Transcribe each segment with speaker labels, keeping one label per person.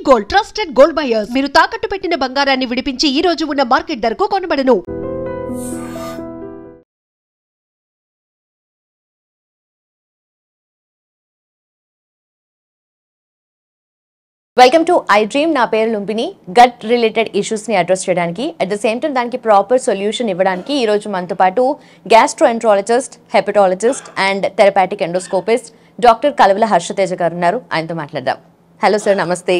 Speaker 1: Gold, trusted gold buyers. మీరు తాకట్టు పెట్టిన బంగారాన్ని విడిపించి ఈ రోజు ఉన్న మార్కెట్ ధరకు కొనబడను.
Speaker 2: Welcome to I dream. నా పేరు లుంపిని. గట్ రిలేటెడ్ ఇష్యూస్ని అడ్రస్ చేయడానికి అట్ ద సేమ్ టైం దానికి ప్రాపర్ సొల్యూషన్ ఇవ్వడానికి ఈరోజు మనతో పాటు gastroenterologist, hepatologist and therapeutic endoscopist doctor Kalavala Harshateja గారు ఉన్నారు. ఆయనతో మాట్లాడదాం. హలో సార్, నమస్తే.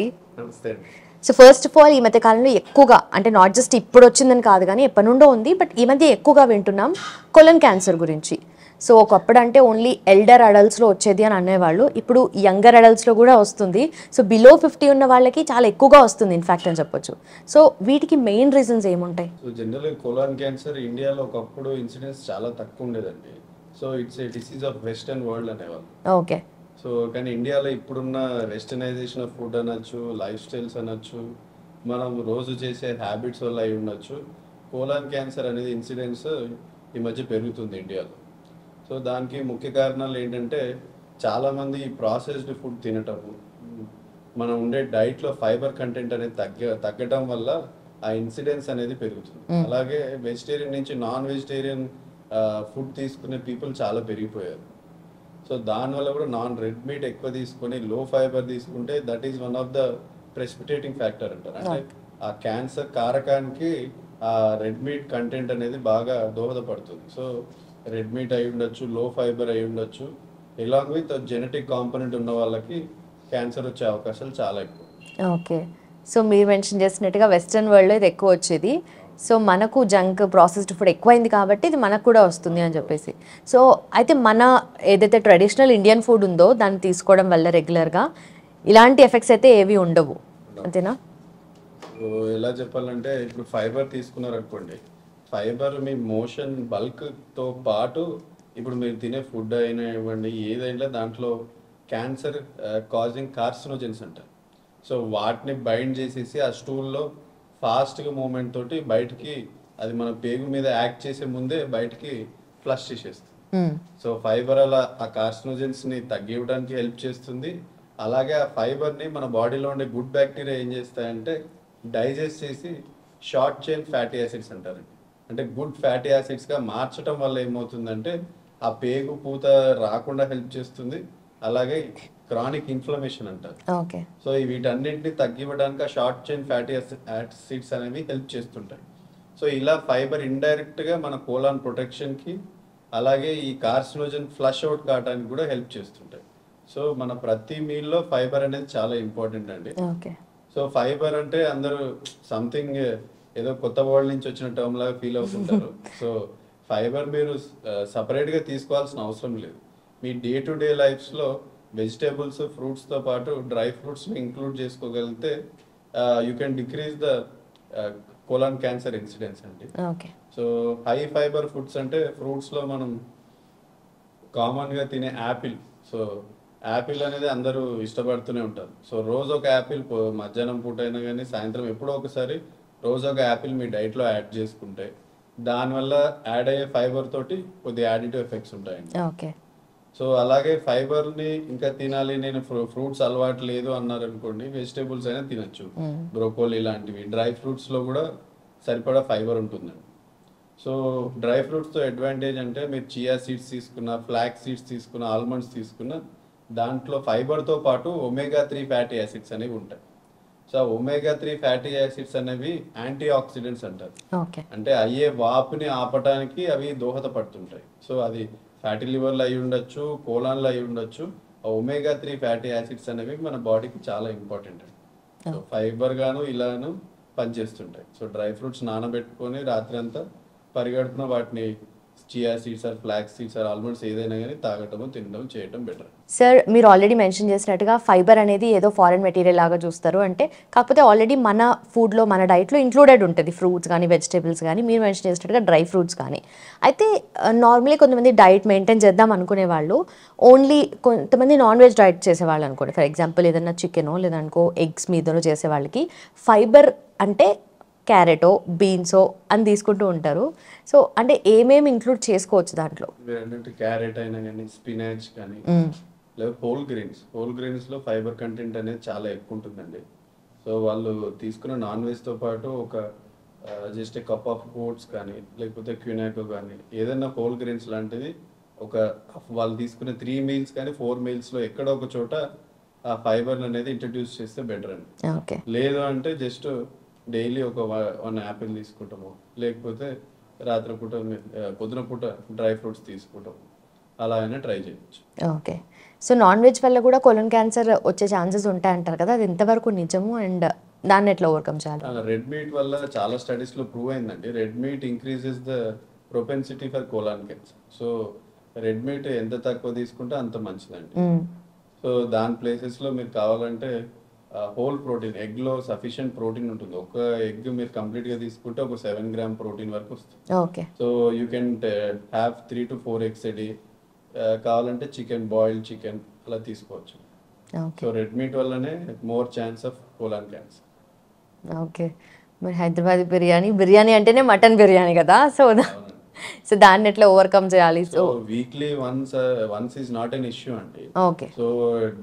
Speaker 2: సో ఫస్ట్ ఆఫ్ ఆల్, ఈ మధ్య కాలంలో ఎక్కువగా, అంటే నాట్ జస్ట్ ఇప్పుడు వచ్చిందని కాదు కానీ ఎప్పటి నుండో ఉంది, బట్ ఈ మధ్య ఎక్కువగా వింటున్నాం కొలన్ క్యాన్సర్ గురించి. సో ఒకప్పుడు అంటే ఓన్లీ ఎల్డర్ అడల్ట్స్లో వచ్చేది అని అనేవాళ్ళు, ఇప్పుడు యంగర్ అడల్ట్స్లో కూడా వస్తుంది. సో బిలో 50 ఉన్న వాళ్ళకి చాలా ఎక్కువగా వస్తుంది ఇన్ఫాక్ట్ అని చెప్పొచ్చు. సో వీటికి మెయిన్ రీజన్స్ ఏముంటాయి?
Speaker 3: సో జనరల్గా కోలాన్ క్యాన్సర్ ఇండియాలో ఒకప్పుడు ఇన్సిడెన్స్ చాలా తక్కువ ఉండేదండి. So it's a disease of western world అనేవాళ్ళు.
Speaker 2: ఓకే.
Speaker 3: సో కానీ ఇండియాలో ఇప్పుడున్న వెస్టర్నైజేషన్ ఆఫ్ ఫుడ్ అనొచ్చు, లైఫ్ స్టైల్స్ అనొచ్చు, మనం రోజు చేసే హ్యాబిట్స్ వల్ల అయి ఉండొచ్చు, కోలాన్ క్యాన్సర్ అనేది ఇన్సిడెన్స్ ఈ మధ్య పెరుగుతుంది ఇండియాలో. సో దానికి ముఖ్య కారణాలు ఏంటంటే, చాలామంది ఈ ప్రాసెస్డ్ ఫుడ్ తినటము, మనం ఉండే డైట్లో ఫైబర్ కంటెంట్ అనేది తగ్గటం వల్ల ఆ ఇన్సిడెన్స్ అనేది పెరుగుతుంది. అలాగే వెజిటేరియన్ నుంచి నాన్ వెజిటేరియన్ ఫుడ్ తీసుకునే పీపుల్ చాలా పెరిగిపోయారు. సో దానివల్ల కూడా నాన్ రెడ్ మీట్ ఎక్కువ తీసుకొని లో ఫైబర్ తీసుకుంటే that is one of the precipitating factor అంటారు. అంటే ఆ క్యాన్సర్ కారకానికి ఆ రెడ్ మీట్ కంటెంట్ అనేది బాగా దోహదపడుతుంది. సో రెడ్ మీట్ అయి ఉండొచ్చు, లో ఫైబర్ అయి ఉండొచ్చు, ఎలాంగ్ విత్ జెనెటిక్ కాంపోనెంట్ ఉన్న వాళ్ళకి క్యాన్సర్ వచ్చే అవకాశాలు చాలా ఎక్కువ.
Speaker 2: ఓకే. సో మీరు మెన్షన్ చేసినట్టుగా వెస్ట్రన్ వరల్డ్లో ఇది ఎక్కువ వచ్చేది. సో మనకు జంక్ ప్రాసెస్డ్ ఫుడ్ ఎక్కువైంది కాబట్టి ఇది మనకు కూడా వస్తుంది అని చెప్పేసి. సో అయితే మన ఏదైతే ట్రెడిషనల్ ఇండియన్ ఫుడ్ ఉందో దాన్ని తీసుకోవడం వల్ల రెగ్యులర్గా ఇలాంటి ఎఫెక్ట్స్ అయితే ఏవి ఉండవు, అంతేనా?
Speaker 3: ఎలా చెప్పాలంటే, ఇప్పుడు ఫైబర్ తీసుకున్నారు అనుకోండి, ఫైబర్ మీ మోషన్ బల్క్తో పాటు ఇప్పుడు మీరు తినే ఫుడ్ అయినా ఇవ్వండి, ఏదైనా దాంట్లో క్యాన్సర్ కాజింగ్ కార్సినోజెన్స్ అంటారు. సో వాటిని బైండ్ చేసేసి ఆ స్టూల్లో ఫాస్ట్గా మూమెంట్ తోటి బయటికి, అది మన పేగు మీద యాక్ట్ చేసే ముందే బయటికి ఫ్లష్ చేసేస్తుంది. సో ఫైబర్ అలా ఆ కార్సినోజెన్స్ని తగ్గివ్వడానికి హెల్ప్ చేస్తుంది. అలాగే ఆ ఫైబర్ని మన బాడీలో ఉండే గుడ్ బ్యాక్టీరియా ఏం చేస్తాయంటే డైజెస్ట్ చేసి షార్ట్ చైన్ ఫ్యాటీ యాసిడ్స్ అంటారండి. అంటే గుడ్ ఫ్యాటీ యాసిడ్స్గా మార్చడం వల్ల ఏమవుతుందంటే ఆ పేగు పూత రాకుండా హెల్ప్ చేస్తుంది. అలాగే క్రానిక్ ఇన్ఫ్లమేషన్ అంటారు. సో వీటన్నింటినీ తగ్గివ్వడానికి ఆ షార్ట్ చైన్ ఫ్యాటీ యాసిడ్స్ అనేవి హెల్ప్ చేస్తుంటాయి. సో ఇలా ఫైబర్ ఇండైరెక్ట్గా మన కోలాన్ ప్రొటెక్షన్కి, అలాగే ఈ కార్సినోజన్ ఫ్లష్ అవుట్ కావడానికి కూడా హెల్ప్ చేస్తుంటాయి. సో మన ప్రతి మీల్లో ఫైబర్ అనేది చాలా ఇంపార్టెంట్ అండి. సో ఫైబర్ అంటే అందరూ సంథింగ్ ఏదో కొత్త వరల్డ్ నుంచి వచ్చిన టర్మ్ లాగా ఫీల్ అవుతుంటారు. సో ఫైబర్ మీరు సపరేట్గా తీసుకోవాల్సిన అవసరం లేదు. మీ డే టు డే లైఫ్స్లో వెజిటేబుల్స్, ఫ్రూట్స్తో పాటు డ్రై ఫ్రూట్స్ని ఇంక్లూడ్ చేసుకోగలిగితే you can decrease the colon cancer incidence అండి. సో హై ఫైబర్ ఫుడ్స్ అంటే ఫ్రూట్స్లో మనం కామన్గా తినే యాపిల్. సో యాపిల్ అనేది అందరూ ఇష్టపడుతూనే ఉంటారు. సో రోజు ఒక యాపిల్, మధ్యాహ్నం పూట అయినా కానీ సాయంత్రం ఎప్పుడో ఒకసారి రోజు ఒక యాపిల్ మీ డైట్లో యాడ్ చేసుకుంటే దానివల్ల యాడ్ అయ్యే ఫైబర్ తోటి కొద్ది యాడిటివ్ ఎఫెక్ట్స్ ఉంటాయండి. సో అలాగే ఫైబర్ని ఇంకా తినాలి, నేను ఫ్రూట్స్ అలవాటు లేదు అన్నారు అనుకోండి, వెజిటేబుల్స్ అయినా తినచ్చు. బ్రోకోలీ లాంటివి, డ్రై ఫ్రూట్స్లో కూడా సరిపడా ఫైబర్ ఉంటుందండి. సో డ్రై ఫ్రూట్స్తో అడ్వాంటేజ్ అంటే మీరు చియా సీడ్స్ తీసుకున్న, ఫ్లాక్ సీడ్స్ తీసుకున్న, ఆల్మండ్స్ తీసుకున్న, దాంట్లో ఫైబర్తో పాటు ఒమేగా-3 ఫ్యాటీ యాసిడ్స్ అనేవి ఉంటాయి. సో ఒమేగా-3 ఫ్యాటీ యాసిడ్స్ అనేవి యాంటీ ఆక్సిడెంట్స్ అంటారు. అంటే అయ్యే వాపుని ఆపటానికి అవి దోహదపడుతుంటాయి. సో అది ఫ్యాటీ లివర్లో అయి ఉండొచ్చు, కోలాన్లో అయి ఉండొచ్చు. ఒమేగా-3 ఫ్యాటీ యాసిడ్స్ అనేవి మన బాడీకి చాలా ఇంపార్టెంట్ అండి. సో ఫైబర్ గాను ఇలాను పనిచేస్తుంటాయి. సో డ్రై ఫ్రూట్స్ నానబెట్టుకొని రాత్రి అంతా పరిగడుపున వాటిని chia seeds or flax seeds or almonds ఏదైనా కానీ తాగటము, తినడం, చేయటం బెటర్.
Speaker 2: సార్, మీరు ఆల్రెడీ మెన్షన్ చేసినట్టుగా ఫైబర్ అనేది ఏదో ఫారెన్ మెటీరియల్ లాగా చూస్తారు అంటే, కాకపోతే ఆల్రెడీ మన ఫుడ్లో, మన డైట్లో ఇంక్లూడెడ్ ఉంటుంది. ఫ్రూట్స్ కానీ, వెజిటేబుల్స్ కానీ, మీరు మెన్షన్ చేసినట్టుగా డ్రై ఫ్రూట్స్ కానీ. అయితే నార్మలీ కొంతమంది డైట్ మెయింటైన్ చేద్దాం అనుకునే వాళ్ళు ఓన్లీ, కొంతమంది నాన్ వెజ్ డైట్ చేసేవాళ్ళు అనుకోండి, ఫర్ ఎగ్జాంపుల్ ఏదైనా చికెనో లేదనుకో ఎగ్స్ మీదనో చేసే వాళ్ళకి ఫైబర్ అంటే క్యారెటో, బీన్సో అని తీసుకుంటూ ఉంటారు. సో అంటే ఏమేమి ఇంక్లూడ్ చేసుకోవచ్చు దాంట్లో?
Speaker 3: క్యారెట్ అయినా కానీ, స్పినాచ్ కానీ, లేదా హోల్ గ్రెయిన్స్ లో ఫైబర్ కంటెంట్ అనేది చాలా ఎక్కువ ఉంటుందండి. సో సో వాళ్ళు తీసుకున్న నాన్ వెజ్తో పాటు ఒక జస్ట్ కప్ ఆఫ్ ఓట్స్ కానీ లేకపోతే క్యూనాకో కానీ ఏదైనా హోల్ గ్రెయిన్స్ లాంటిది ఒక వాళ్ళు తీసుకునే 3 మీల్స్ కానీ 4 మీల్స్లో ఎక్కడో ఒక చోట ఆ ఫైబర్ అనేది ఇంట్రడ్యూస్ చేస్తే బెటర్ అండి.
Speaker 2: ఓకే.
Speaker 3: లేదు అంటే జస్ట్ డైలీ ఒక 1 యాపిల్ తీసుకుంటాము, లేకపోతే రాత్రిపూట పొద్దున పూట డ్రై ఫ్రూట్స్ తీసుకుంటాము, అలా అయినా ట్రై చేయొచ్చు.
Speaker 2: ఓకే. సో నాన్ వెజ్ వల్ల కూడా కొలన్ క్యాన్సర్ వచ్చే ఛాన్సెస్ ఉంటాయంటారు కదా, అది ఎంతవరకు నిజము అండ్ దాన్ని ఎట్లా ఓవర్కమ్ చేయాలి?
Speaker 3: రెడ్ మీట్ వల్ల చాలా స్టడీస్ లో ప్రూవ్ అయిందండి. Red meat increases the propensity for colon cancer. So red meat ఎంత తక్కువ తీసుకుంటే అంత మంచిదండి. సో దాని ప్లేసెస్ లో మీరు కావాలంటే హోల్ ప్రోటీన్, ఎగ్ లో సఫిషియంట్ ప్రోటీన్ ఉంటుంది. ఒక ఎగ్ మీరు కంప్లీట్ గా తీసుకుంటే ఒక 7 గ్రామ్ ప్రోటీన్ వరకు వస్తుంది.
Speaker 2: Okay.
Speaker 3: So you can have 3 to 4 eggs a day. కావాలంటే చికెన్, బాయిల్డ్ చికెన్ అలా తీసుకోవచ్చు. సో రెడ్ మీట్ వల్లనే more chance of colon cancer.
Speaker 2: Okay. మరి హైదరాబాద్ బిర్యానీ అంటేనే మటన్ బిర్యానీ కదా, సో దాన్ని ఎట్లా ఓవర్కమ్ చేయాలి?
Speaker 3: So weekly once is not an issue అండి.
Speaker 2: ఓకే.
Speaker 3: సో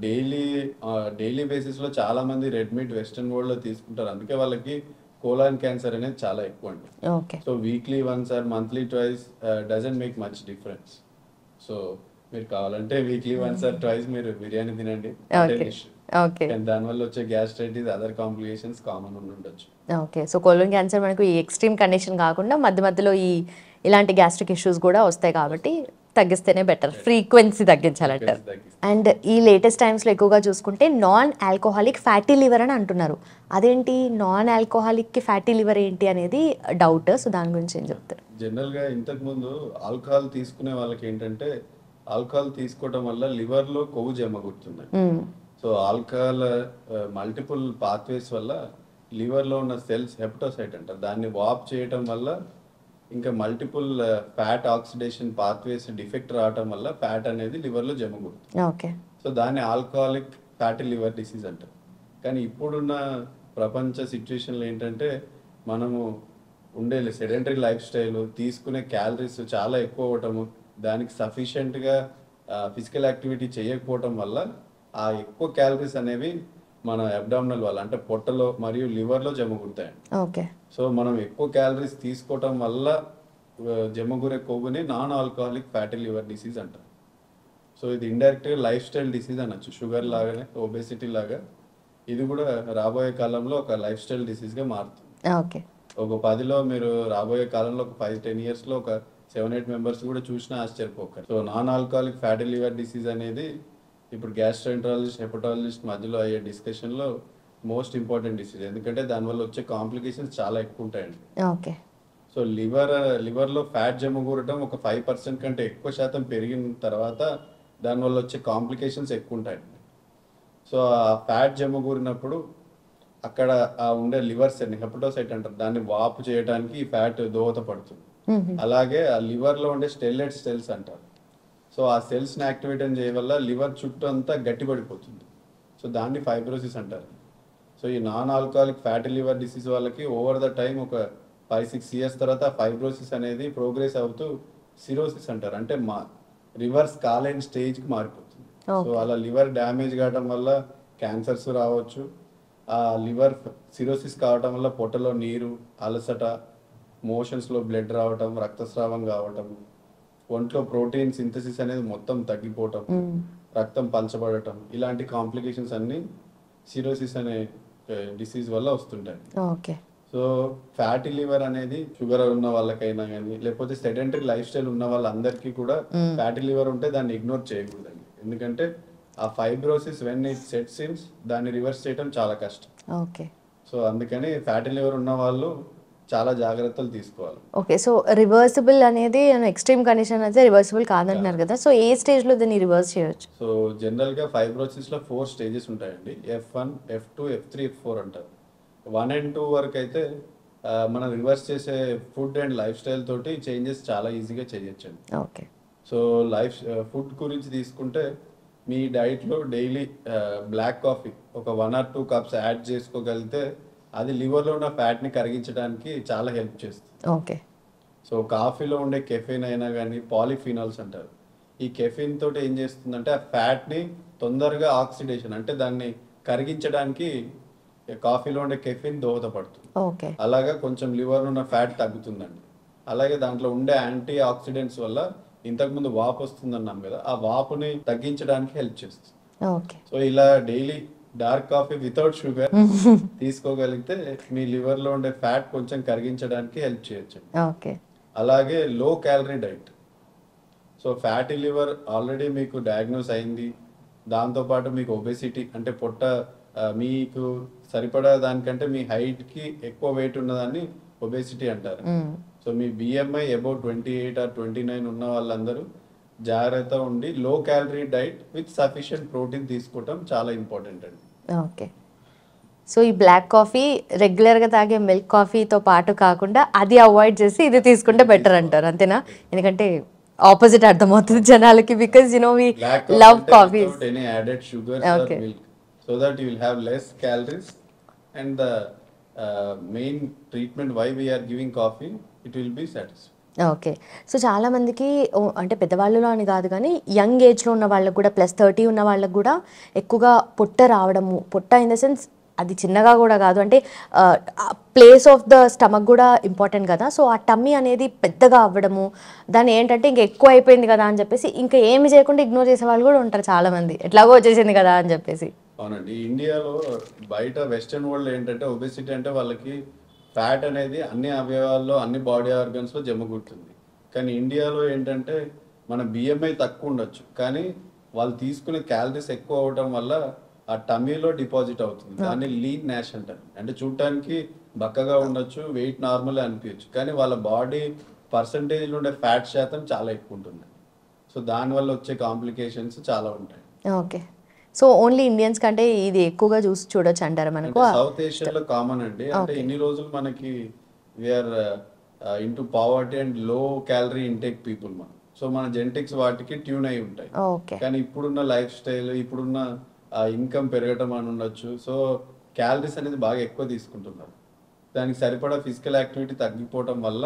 Speaker 3: డైలీ బేసిస్ లో చాలా మంది రెడ్ మీట్ వెస్టర్న్ వరల్డ్ లో తీసుకుంటారు, అందుకే వాళ్ళకి కోలాన్ క్యాన్సర్ అనేది చాలా ఎక్కువ అండి.
Speaker 2: Okay.
Speaker 3: So weekly once or monthly twice doesn't make much difference. So మీరు కావాలంటే వీక్లీ వన్స్ ఆర్ ట్వైస్ మీరు బిర్యానీ తినండి, దానివల్ల వచ్చే గ్యాస్ట్రైటిస్, అదర్ కాంప్లికేషన్స్ కామన్ ఉండొచ్చు.
Speaker 2: ఓకే. సో కోలన్ క్యాన్సర్ మనకు ఈ ఎక్స్ట్రీమ్ కండిషన్ కాకుండా మధ్య మధ్యలో ఇలాంటి గ్యాస్ట్రిక్ ఇష్యూస్ కూడా వస్తాయి కాబట్టి తగ్గిస్తేనే బెటర్, ఫ్రీక్వెన్సీ తగ్గించాలంటారు. అండ్ ఈ లేటెస్ట్ టైమ్స్లో ఎక్కువగా చూసుకుంటే నాన్ ఆల్కహాలిక్ ఫ్యాటీ లివర్ అని అంటున్నారు. అదేంటి నాన్ ఆల్కహాలిక్కి ఫ్యాటీ లివర్ ఏంటి అనేది డౌట్. సో దాని గురించి ఏం చెప్తారు?
Speaker 3: జనరల్గా ఇంతకుముందు ఆల్కహాల్ తీసుకునే వాళ్ళకి ఏంటంటే ఆల్కహాల్ తీసుకోవడం వల్ల లివర్లో కొవ్వు జమగుతుంది. సో ఆల్కహాల్ మల్టిపుల్ పాత్వేస్ వల్ల లివర్లో ఉన్న సెల్స్, హెపటోసైట్ అంటారు, దాన్ని వాప్ చేయటం వల్ల ఇంకా multiple fat oxidation pathways defect రావటం వల్ల ఫ్యాట్ అనేది లివర్లో జమగుతుంది.
Speaker 2: ఓకే.
Speaker 3: సో దాన్ని ఆల్కహాలిక్ ఫ్యాటీ లివర్ డిసీజ్ అంటారు. కానీ ఇప్పుడున్న ప్రపంచ సిచ్యువేషన్లో ఏంటంటే మనము ఉండే సెడెంటరీ లైఫ్ స్టైల్, తీసుకునే క్యాలరీస్ చాలా ఎక్కువ అవ్వటము, దానికి సఫిషియెంట్గా ఫిజికల్ యాక్టివిటీ చేయకపోవటం వల్ల ఆ ఎక్కువ క్యాలరీస్ అనేవి మన అబ్డామినల్ వల్ల అంటే పొట్టలో మరియు లివర్లో జమగుడతాయండి.
Speaker 2: ఓకే.
Speaker 3: సో మనం ఎక్కువ క్యాలరీస్ తీసుకోవటం వల్ల జమగురే కొవ్వుని non alcoholic fatty liver disease అంటారు. సో ఇది ఇండైరెక్ట్గా లైఫ్ స్టైల్ డిసీజ్ అనొచ్చు. షుగర్ లాగానే, ఒబేసిటీ లాగా ఇది కూడా రాబోయే కాలంలో ఒక లైఫ్ స్టైల్ డిసీజ్గా మారుతుంది.
Speaker 2: ఓకే.
Speaker 3: ఒక 10లో మీరు రాబోయే కాలంలో ఒక 5-10 ఇయర్స్లో ఒక 7-8 మెంబర్స్ కూడా చూసినా ఆశ్చర్యపోకండి. So non alcoholic fatty liver disease అనేది ఇప్పుడు గ్యాస్ట్రోఎంట్రాలజిస్ట్, హెపటాలజిస్ట్ మధ్యలో అయ్యే డిస్కషన్లో మోస్ట్ ఇంపార్టెంట్ డిసీజ్. ఎందుకంటే దానివల్ల వచ్చే కాంప్లికేషన్స్ చాలా ఎక్కువ ఉంటాయండి.
Speaker 2: ఓకే.
Speaker 3: సో లివర్లో ఫ్యాట్ జమగూరటం ఒక 5% కంటే ఎక్కువ శాతం పెరిగిన తర్వాత దానివల్ల వచ్చే కాంప్లికేషన్స్ ఎక్కువ ఉంటాయండి. సో ఆ ఫ్యాట్ జమగూరినప్పుడు అక్కడ ఉండే లివర్ సెల్, హెపటోసైట్ అంటారు, దాన్ని వాపు చేయడానికి ఈ ఫ్యాట్ దోహదపడుతుంది. అలాగే ఆ లివర్లో ఉండే స్టెల్లెట్ సెల్స్ అంటారు. సో ఆ సెల్స్ని యాక్టివేట్ చేయడం వల్ల లివర్ చుట్టూ అంతా గట్టిపడిపోతుంది. సో దాన్ని ఫైబ్రోసిస్ అంటారు. సో ఈ non alcoholic fatty liver disease వాళ్ళకి ఓవర్ ద టైం ఒక 5-6 ఇయర్స్ తర్వాత ఫైబ్రోసిస్ అనేది ప్రోగ్రెస్ అవుతూ సిరోసిస్ అంటారు, అంటే రివర్స్ కాలేని స్టేజ్కి మారిపోతుంది. సో అలా లివర్ డ్యామేజ్ కావడం వల్ల క్యాన్సర్స్ రావచ్చు. ఆ లివర్ సిరోసిస్ కావడం వల్ల పొట్టలో నీరు, అలసట, మోషన్స్లో బ్లడ్ రావటం, రక్తస్రావం కావటం, ఒంట్లో ప్రోటీన్ సింథసిస్ అనేది మొత్తం తగ్గిపోవటం, రక్తం పలచబడటం, ఇలాంటి కాంప్లికేషన్స్ అన్ని సిరోసిస్ అనే డిసీజ్ వల్ల వస్తుంటాయి.
Speaker 2: ఓకే.
Speaker 3: సో ఫ్యాటీ లివర్ అనేది షుగర్ ఉన్న వాళ్ళకైనా కానీ లేకపోతే సెడెంటరీ లైఫ్ స్టైల్ ఉన్న వాళ్ళందరికీ కూడా ఫ్యాటీ లివర్ ఉంటే దాన్ని ఇగ్నోర్ చేయకూడదండి. ఎందుకంటే ఆ ఫైబ్రోసిస్ వెన్ ఇట్ సెట్స్ ఇన్స్ దాన్ని రివర్స్ చేయడం చాలా కష్టం.
Speaker 2: ఓకే.
Speaker 3: సో అందుకని ఫ్యాటీ లివర్ ఉన్న వాళ్ళు చాలా జాగ్రత్తలు తీసుకోవాలి.
Speaker 2: ఓకే. సో రివర్సిబుల్ అనేది ఎక్స్ట్రీమ్ కండిషన్ అయితే రివర్సిబుల్ కాదంటున్నారు కదా, సో ఏ స్టేజ్లో దీన్ని రివర్స్ చేయొచ్చు?
Speaker 3: సో జనరల్గా ఫైబ్రోసిస్లో 4 స్టేజెస్ ఉంటాయండి. F1, F2, F3, F4 అంటారు. 1 and 2 వరకు అయితే మనం రివర్స్ చేసే ఫుడ్ అండ్ లైఫ్ స్టైల్ తోటి చేంజెస్ చాలా ఈజీగా చేయొచ్చండి.
Speaker 2: ఓకే.
Speaker 3: సో ఫుడ్ గురించి తీసుకుంటే మీ డైట్లో డైలీ బ్లాక్ కాఫీ ఒక 1 or 2 cups యాడ్ చేసుకోగలిగితే అది లివర్లో ఉన్న ఫ్యాట్ని కరిగించడానికి చాలా హెల్ప్ చేస్తుంది.
Speaker 2: ఓకే.
Speaker 3: సో కాఫీలో ఉండే కెఫీన్ అయినా కానీ పాలిఫినాల్స్ అంటారు. ఈ కెఫీన్ తోటి ఏం చేస్తుందంటే ఆ ఫ్యాట్ని తొందరగా ఆక్సిడేషన్ అంటే దాన్ని కరిగించడానికి కాఫీలో ఉండే కెఫిన్ దోహదపడుతుంది.
Speaker 2: ఓకే.
Speaker 3: అలాగా కొంచెం లివర్ ఉన్న ఫ్యాట్ తగ్గుతుందండి. అలాగే దాంట్లో ఉండే యాంటీ ఆక్సిడెంట్స్ వల్ల ఇంతకుముందు వాపు వస్తుందన్నాం కదా, ఆ వాపుని తగ్గించడానికి హెల్ప్ చేస్తుంది.
Speaker 2: ఓకే.
Speaker 3: సో ఇలా daily dark coffee without sugar తీసుకోగలిగితే మీ లివర్ లో ఉండే ఫ్యాట్ కొంచెం కరిగించడానికి హెల్ప్ చేయొచ్చు.
Speaker 2: ఓకే.
Speaker 3: అలాగే low calorie diet. So fatty liver already మీకు డయాగ్నోస్ అయింది, దాంతోపాటు మీకు ఒబెసిటీ అంటే పొట్ట మీకు సరిపడా దానికంటే మీ హైట్ కి ఎక్కువ వెయిట్ ఉన్నదాన్ని ఒబెసిటీ అంటారు. So me BMI about 28 or 29 ఉన్న వాళ్ళందరూ జాగ్రత్త ఉండి low calorie diet with sufficient protein తీసుకోవటం చాలా ఇంపార్టెంట్ అండి.
Speaker 2: ఓకే. సో ఈ బ్లాక్ కాఫీ రెగ్యులర్గా తాగే మిల్క్ కాఫీతో పాటు కాకుండా అది అవాయిడ్ చేసి ఇది తీసుకుంటే బెటర్ అంటారు, అంతేనా? ఎందుకంటే ఆపోజిట్ అర్థమవుతుంది జనాలకి, because we love coffee.
Speaker 3: Any added sugars or milk, so that you will have less calories, and the main treatment why we are giving coffee, it will be satisfied.
Speaker 2: Okay. So చాలా మందికి అంటే పెద్దవాళ్ళలో అని కాదు కానీ young ఏజ్లో ఉన్న వాళ్ళకు కూడా +30 ఉన్న వాళ్ళకు కూడా ఎక్కువగా పొట్ట రావడము, పొట్ట ఇన్ ద సెన్స్ అది చిన్నగా కూడా కాదు, అంటే ప్లేస్ ఆఫ్ ద స్టమక్ కూడా ఇంపార్టెంట్ కదా. సో ఆ టమ్మీ అనేది పెద్దగా అవ్వడము, దాన్ని ఏంటంటే ఇంకా ఎక్కువ అయిపోయింది కదా అని చెప్పేసి ఇంకా ఏమి చేయకుండా ఇగ్నోర్ చేసే వాళ్ళు కూడా ఉంటారు చాలా మంది, ఎట్లాగో వచ్చేసింది కదా అని చెప్పేసి.
Speaker 3: అవునండి. ఇండియాలో బయట వెస్టర్న్ వరల్డ్ ఏంటంటే ఒబెసిటీ అంటే వాళ్ళకి ఫ్యాట్ అనేది అన్ని అవయవాల్లో అన్ని బాడీ ఆర్గన్స్ లో జమగూడుతుంది. కానీ ఇండియాలో ఏంటంటే మన బిఎంఐ తక్కువ ఉండొచ్చు, కానీ వాళ్ళు తీసుకునే క్యాలరీస్ ఎక్కువ అవడం వల్ల ఆ టమ్మీలో డిపాజిట్ అవుతుంది. దాన్ని లీన్ నాష్ అంటారు. అంటే చూడటానికి బక్కగా ఉండొచ్చు, వెయిట్ నార్మల్ అనిపించచ్చు, కానీ వాళ్ళ బాడీ పర్సంటేజ్ ఉండే ఫ్యాట్ శాతం చాలా ఎక్కువ ఉంటుంది. సో దానివల్ల వచ్చే కాంప్లికేషన్స్ చాలా ఉంటాయి.
Speaker 2: ఓకే. సో ఓన్లీ ఇండియన్స్ కంటే ఇది ఎక్కువగా చూడొచ్చు అంటారా మనకు?
Speaker 3: సౌత్ ఏషియాలో కామన్ అండి. అంటే ఇన్ని రోజులు మనకి we are into poverty and low calorie intake people మనం. సో మన జెనెటిక్స్ వాటికి ట్యూన్ అయి ఉంటాయి. కానీ ఇప్పుడున్న లైఫ్ స్టైల్, ఇప్పుడున్న ఇన్కమ్ పెరగటం అని ఉండొచ్చు. సో క్యాలరీస్ అనేది బాగా ఎక్కువ తీసుకుంటున్నారు. దానికి సరిపడా ఫిజికల్ యాక్టివిటీ తగ్గిపోవటం వల్ల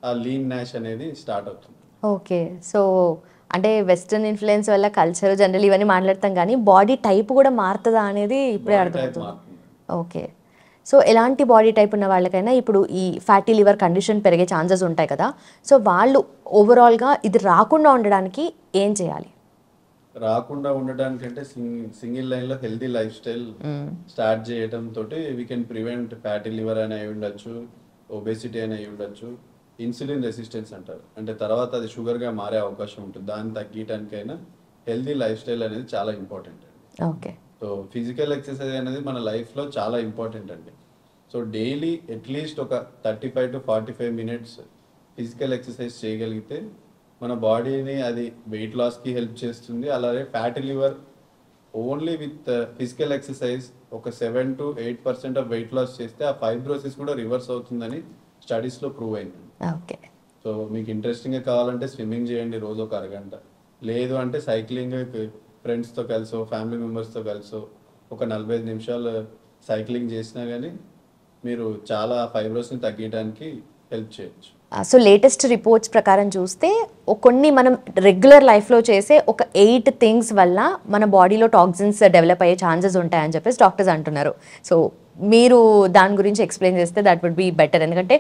Speaker 3: ఆ లీన్ నాష్ అనేది స్టార్ట్ అవుతుంది.
Speaker 2: ఓకే. సో అంటే వెస్టర్న్ ఇన్ఫ్లుయెన్స్ వల్ల కల్చర్ జనరల్ ఇవన్నీ మాట్లాడతాం కానీ బాడీ టైప్ కూడా మారుతుందా అనేది ఇప్పుడే అర్థమవుతుంది. ఓకే. సో ఎలాంటి బాడీ టైప్ ఉన్న వాళ్ళకైనా ఇప్పుడు ఈ ఫ్యాటీ లివర్ కండిషన్ పెరిగే ఛాన్సెస్ ఉంటాయి కదా, సో వాళ్ళు ఓవరాల్గా ఇది రాకుండా ఉండడానికి ఏం చేయాలి?
Speaker 3: రాకుండా ఉండడానికి అంటే సింగిల్ లైన్ లో హెల్దీ లైఫ్ స్టైల్ స్టార్ట్ చేయడం తోటి we can prevent fatty liver అని అయి ఉండొచ్చు, ఒబెసిటీ అని అయి ఉండొచ్చు, ఇన్సులిన్ రెసిస్టెన్స్ అంటారు, అంటే తర్వాత అది షుగర్ గా మారే అవకాశం ఉంటుంది. దాన్ని తగ్గించడానికైనా హెల్దీ లైఫ్ స్టైల్ అనేది చాలా ఇంపార్టెంట్ అండి.
Speaker 2: ఓకే.
Speaker 3: సో ఫిజికల్ ఎక్సర్సైజ్ అనేది మన లైఫ్ లో చాలా ఇంపార్టెంట్ అండి. సో డైలీ అట్లీస్ట్ ఒక 35 to 45 minutes ఫిజికల్ ఎక్సర్సైజ్ చేయగలిగితే మన బాడీని అది వెయిట్ లాస్కి హెల్ప్ చేస్తుంది. అలాగే fatty liver only with physical exercise ఒక 7 to 8% ఆఫ్ వెయిట్ లాస్ చేస్తే ఆ ఫైబ్రోసిస్ కూడా రివర్స్ అవుతుందని స్టడీస్లో ప్రూవ్ అయింది.
Speaker 2: ఓకే.
Speaker 3: సో మీకు ఇంట్రెస్టింగ్గా కావాలంటే స్విమ్మింగ్ చేయండి రోజు ఒక అరగంట, లేదు అంటే సైక్లింగ్ ఫ్రెండ్స్తో కలిసో ఫ్యామిలీ మెంబర్స్తో కలిసో ఒక 45 నిమిషాలు సైక్లింగ్ చేసినా కానీ మీరు చాలా ఫైబ్రోస్ని తగ్గించడానికి హెల్ప్ చేయొచ్చు.
Speaker 2: సో లేటెస్ట్ రిపోర్ట్స్ ప్రకారం చూస్తే కొన్ని మనం రెగ్యులర్ లైఫ్లో చేసే ఒక 8 థింగ్స్ వల్ల మన బాడీలో టాక్సిన్స్ డెవలప్ అయ్యే ఛాన్సెస్ ఉంటాయని చెప్పేసి డాక్టర్స్ అంటున్నారు. సో మీరు దాని గురించి ఎక్స్ప్లెయిన్ చేస్తే దట్ వుడ్ బి బెటర్, ఎందుకంటే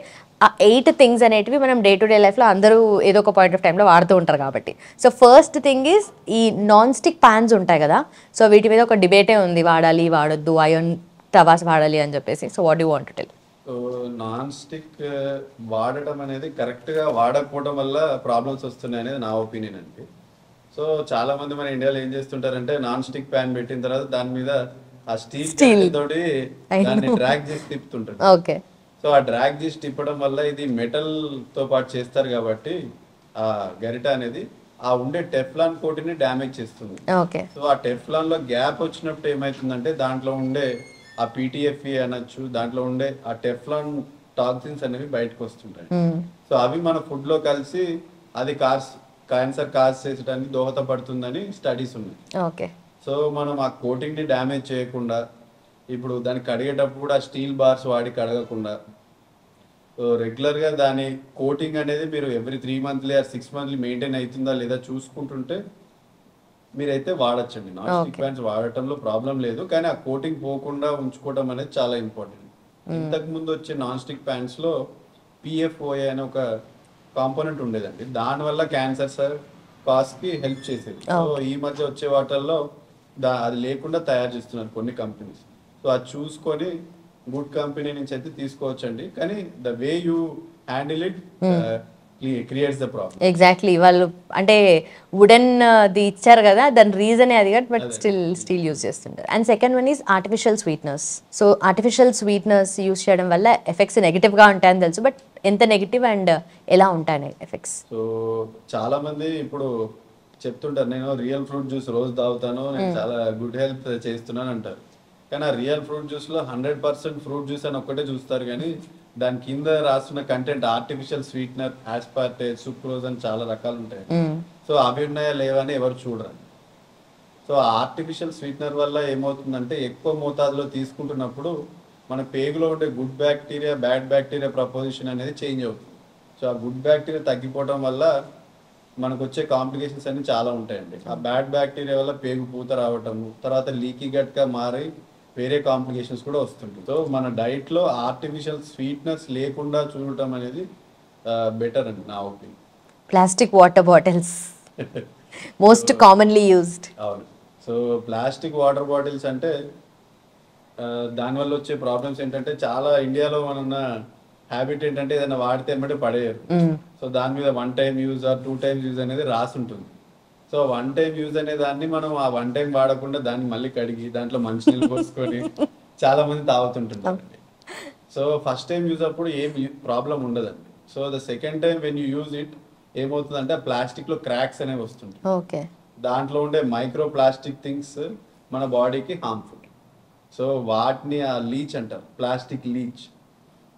Speaker 2: ఆ 8 థింగ్స్ అనేటివి మనం డే టు డే లైఫ్లో అందరూ ఏదో ఒక పాయింట్ ఆఫ్ టైంలో వాడుతూ ఉంటారు కాబట్టి. సో ఫస్ట్ థింగ్ ఈజ్ ఈ నాన్ స్టిక్ ప్యాన్స్ ఉంటాయి కదా, సో వీటి మీద ఒక డిబేటే ఉంది, వాడాలి వాడొద్దు, ఐరన్ తవాస్ వాడాలి అని చెప్పేసి. So what you want to tell?
Speaker 3: So non stick వాడటం అనేది కరెక్ట్గా వాడకపోవడం వల్ల ప్రాబ్లమ్స్ వస్తున్నాయి అనేది నా ఒపీనియన్ అండి. సో చాలా మంది మన ఇండియాలో ఏం చేస్తుంటారంటే నాన్ స్టిక్ ప్యాన్ పెట్టిన తర్వాత దాని మీద ఆ స్టీల్ తోటి దాన్ని డ్రాగ్ చేసి తిప్పుతుంటారు.
Speaker 2: ఓకే.
Speaker 3: సో ఆ డ్రాగ్ చేసి తిప్పడం వల్ల ఇది మెటల్ తో పాటు చేస్తారు కాబట్టి ఆ గరిట అనేది ఆ ఉండే టెఫ్లాన్ కోటిని డ్యామేజ్ చేస్తుంది.
Speaker 2: ఓకే.
Speaker 3: సో ఆ టెఫ్లాన్ లో గ్యాప్ వచ్చినప్పుడు ఏమైతుందంటే దాంట్లో ఉండే ఆ పీటీఎఫ్ఈ అనొచ్చు, దాంట్లో ఉండే ఆ టెఫ్లాన్ టాక్సిన్స్ అనేవి బయటకు వస్తుంటాయి. సో అవి మన ఫుడ్ లో కలిసి అది క్యాన్సర్ కాజ్ చేసడానికి దోహదపడుతుందని స్టడీస్ ఉన్నాయి.
Speaker 2: ఓకే.
Speaker 3: సో మనం ఆ కోటింగ్ ని డ్యామేజ్ చేయకుండా, ఇప్పుడు దాన్ని కడిగేటప్పుడు కూడా స్టీల్ బార్స్ వాడి కడగకుండా రెగ్యులర్ గా దాని కోటింగ్ అనేది మీరు every 3 monthly or 6 monthly maintain అవుతుందా లేదా చూసుకుంటుంటే మీరైతే వాడచ్చండి. నాన్ స్టిక్ ప్యాన్స్ వాడటంలో ప్రాబ్లం లేదు, కానీ ఆ కోటింగ్ పోకుండా ఉంచుకోవడం అనేది చాలా ఇంపార్టెంట్. ఇంతకు ముందు వచ్చే నాన్ స్టిక్ ప్యాన్స్ లో పిఎఫ్ఓఏ అనే ఒక కాంపోనెంట్ ఉండేదండి, దానివల్ల క్యాన్సర్ కాస్ట్ కి హెల్ప్ చేసేది. సో ఈ మధ్య వచ్చే వాటిల్లో అది లేకుండా తయారు చేస్తున్నారు కొన్ని కంపెనీస్. సో అది చూసుకొని గుడ్ కంపెనీ నుంచి అయితే తీసుకోవచ్చండి, కానీ the way you handle it creates the problem.
Speaker 2: Exactly, వాళ్ళు అంటే వుడెన్ ది ఇచ్చారు కదా, దాని రీజనే అది కదా, బట్ స్టిల్ యూజ్ చేస్తుంటారు. And second one is artificial sweeteners. So artificial sweeteners use చేయడం వల్ల ఎఫెక్ట్స్ నెగిటివ్గా ఉంటాయని తెలుసు, బట్ ఎంత నెగిటివ్ అండ్ ఎలా ఉంటాయి ఎఫెక్ట్స్?
Speaker 3: సో చాలా మంది ఇప్పుడు చెప్తుంటారు, నేను రియల్ ఫ్రూట్ జ్యూస్ రోజు తాగుతాను, నేను చాలా గుడ్ హెల్త్ చేస్తున్నాను అంటారు. కానీ ఆ రియల్ ఫ్రూట్ జ్యూస్ లో 100% ఫ్రూట్ జ్యూస్ అని ఒక్కటే చూస్తారు, కానీ దాని కింద రాస్తున్న కంటెంట్ ఆర్టిఫిషియల్ స్వీట్నర్, ఆస్పార్టే, సుక్రోజ్ అని చాలా రకాలు ఉంటాయి. సో అవి ఉన్నాయా లేవా అని ఎవరు చూడరు. సో ఆర్టిఫిషియల్ స్వీట్నర్ వల్ల ఏమవుతుందంటే ఎక్కువ మోతాదులో తీసుకుంటున్నప్పుడు మన పేగులో ఉండే good bacteria, bad bacteria proposition అనేది చేంజ్ అవుతుంది. సో ఆ గుడ్ బ్యాక్టీరియా తగ్గిపోవడం వల్ల మనకు వచ్చే కాంప్లికేషన్స్ అన్ని చాలా ఉంటాయండి. ఆ బ్యాడ్ బ్యాక్టీరియా వల్ల పేగు పూత రావటము, తర్వాత లీకీ గట్ గా మారి వేరే కాంప్లికేషన్స్ కూడా వస్తుంటాయి. సో మన డైట్ లో ఆర్టిఫిషియల్ స్వీట్నెస్ లేకుండా చూడటం అనేది బెటర్ అండి నా opinion.
Speaker 2: Plastic water bottles most commonly used.
Speaker 3: అవును. సో ప్లాస్టిక్ వాటర్ బాటిల్స్ అంటే దానివల్ల వచ్చే ప్రాబ్లమ్స్ ఏంటంటే, చాలా ఇండియాలో మన హ్యాబిట్ ఏంటంటే ఏదైనా వాడితే ఏమంటే పడేయరు. సో దాని మీద 1 time use or 2 times use అనేది రాసి ఉంటుంది. సో 1 టైం యూజ్ అనే దాన్ని మనం ఆ 1 టైం వాడకుండా దాన్ని మళ్ళీ కడిగి దాంట్లో మంచినీళ్ళు పోసుకొని చాలా మంది తాగుతుంటున్నారు. సో ఫస్ట్ టైం యూజ్ అప్పుడు ఏం ప్రాబ్లం ఉండదండి. So the second time when you use it ఏమవుతుందంటే ప్లాస్టిక్ లో క్రాక్స్ అనేవి వస్తుంటాయి.
Speaker 2: ఓకే.
Speaker 3: దాంట్లో ఉండే మైక్రో ప్లాస్టిక్ థింగ్స్ మన బాడీకి హార్మ్ఫుల్. సో వాటిని ఆ లీచ్ అంటారు, ప్లాస్టిక్ లీచ్.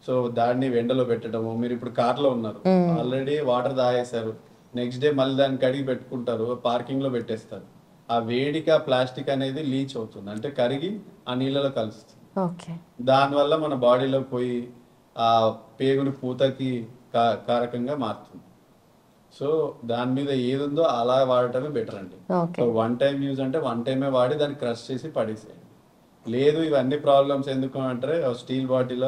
Speaker 3: సో దాన్ని ఎండలో పెట్టడము, మీరు ఇప్పుడు కార్లో ఉన్నారు, ఆల్రెడీ వాటర్ తాగేశారు, నెక్స్ట్ డే మళ్ళీ దాన్ని కడిగి పెట్టుకుంటారు, పార్కింగ్ లో పెట్టేస్తారు. ఆ వేడికి ఆ ప్లాస్టిక్ అనేది లీచ్ అవుతుంది, అంటే కరిగి ఆ నీళ్ళలో కలుస్తుంది. దానివల్ల మన బాడీలో పోయి ఆ పేగుని పూతకి కారకంగా మారుతుంది. సో దాని మీద ఏది ఉందో అలా వాడటమే బెటర్ అండి. సో 1 టైం యూజ్ అంటే 1 టైమే వాడి దాన్ని క్రష్ చేసి పడేసేయండి. లేదు ఇవన్నీ ప్రాబ్లమ్స్ ఎందుకు అంటారే, స్టీల్ బాటిల్